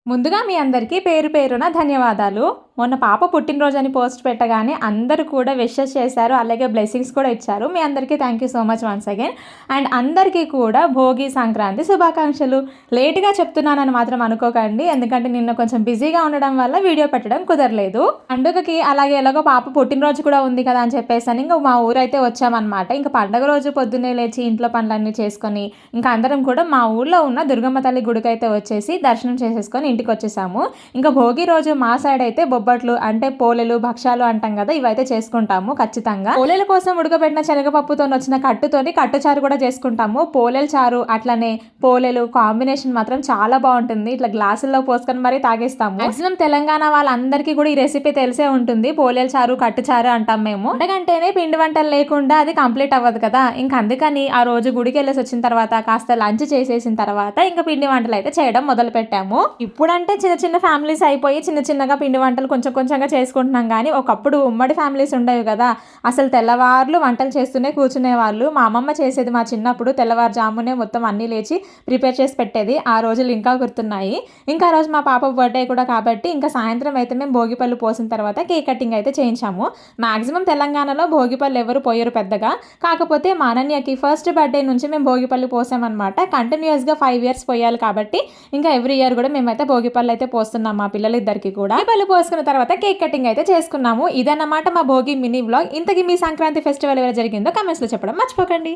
ముందుగా మీ అందరికీ పేరు పేరున ధన్యవాదాలు. మొన్న పాప పుట్టినరోజని పోస్ట్ పెట్టగానే అందరూ కూడా విషెస్ చేశారు. అలాగే బ్లెస్సింగ్స్ కూడా ఇచ్చారు. మీ అందరికీ thank you so much once again. And అందరికీ కూడా భోగి సంక్రాంతి శుభాకాంక్షలు. లేట్‌గా చెప్తున్నానని మాత్రం అనుకోకండి. ఎందుకంటే నిన్న కొంచెం బిజీగా ఉండడం వల్ల వీడియో పెట్టడం కుదరలేదు. పండుగకి అలాగే ఎలాగో పాప పుట్టినరోజు కూడా ఉంది కదా అని చెప్పేసని ఇంక మా ఊరైతే వచ్చామన్నమాట. ఇంక పండగ రోజు పొద్దున్నే లేచి ఇంట్లో పనులన్నీ చేసుకొని ఇంకా అందరం కూడా మా ఊర్లో ఉన్న దుర్గమ్మ తల్లి గుడికైతే వచ్చేసి దర్శనం చేసేసుకొని ఇంటికి వచ్చేసాము. ఇంకా భోగి రోజు మా సైడ్ అయితే బొబ్బట్లు అంటే పోలేలు భక్షాలు అంటాం కదా, ఇవైతే చేసుకుంటాము ఖచ్చితంగా. పోలేల కోసం ఉడకబెట్టిన శనగపప్పుతో వచ్చిన కట్టుతోని కట్టుచారు కూడా చేసుకుంటాము. పోలేల చారు అట్లనే పోలేలు కాంబినేషన్ మాత్రం చాలా బాగుంటుంది. ఇట్లా గ్లాసుల్లో పోసుకొని మరీ తాగేస్తాము. మాక్సిమం తెలంగాణ వాళ్ళందరికీ కూడా ఈ రెసిపీ తెలిసే ఉంటుంది. పోలేల చారు కట్టుచారు అంటాం మేము. పండగంటేనే పిండి వంటలు లేకుండా అది కంప్లీట్ అవ్వదు కదా. ఇంకా అందుకని ఆ రోజు గుడికి వెళ్ళేసి వచ్చిన తర్వాత కాస్త లంచ్ చేసేసిన తర్వాత ఇంకా పిండి వంటలు అయితే చేయడం మొదలు పెట్టాము. ఇప్పుడంటే చిన్న చిన్న ఫ్యామిలీస్ అయిపోయి చిన్న చిన్నగా పిండి వంటలు కొంచెం కొంచెంగా చేసుకుంటున్నాం. కానీ ఒకప్పుడు ఉమ్మడి ఫ్యామిలీస్ ఉండేవి కదా, అసలు తెల్లవారులు వంటలు చేస్తూనే కూర్చునే వాళ్ళు. మా అమ్మమ్మ చేసేది మా చిన్నప్పుడు తెల్లవారుజామునే మొత్తం అన్నీ లేచి ప్రిపేర్ చేసి పెట్టేది. ఆ రోజులు ఇంకా గుర్తున్నాయి. ఇంకా ఆ రోజు మా పాప బర్త్డే కూడా కాబట్టి ఇంకా సాయంత్రం అయితే మేము భోగిపళ్ళు పోసిన తర్వాత కేక్ కటింగ్ అయితే చేయించాము. మాక్సిమం తెలంగాణలో భోగిపళ్ళు ఎవరు పోయరు పెద్దగా. కాకపోతే మా అనన్యకి ఫస్ట్ బర్త్డే నుంచి మేము భోగిపళ్ళు పోసామన్నమాట. కంటిన్యూస్గా 5 years పోయాలి కాబట్టి ఇంకా ఎవ్రీ ఇయర్ కూడా మేమైతే భోగిపళ్ళు అయితే పోస్తున్నాం మా పిల్లలిద్దరికి కూడా. ఈ పళ్ళు పోసుకున్న తర్వాత కేక్ కటింగ్ అయితే చేసుకున్నాము. ఇదన్నమాట మా భోగి మినీ వ్లాగ్. ఇంతకీ మీ సంక్రాంతి ఫెస్టివల్ ఎవరు జరిగిందో కమెంట్స్ లో చెప్పడం మర్చిపోకండి.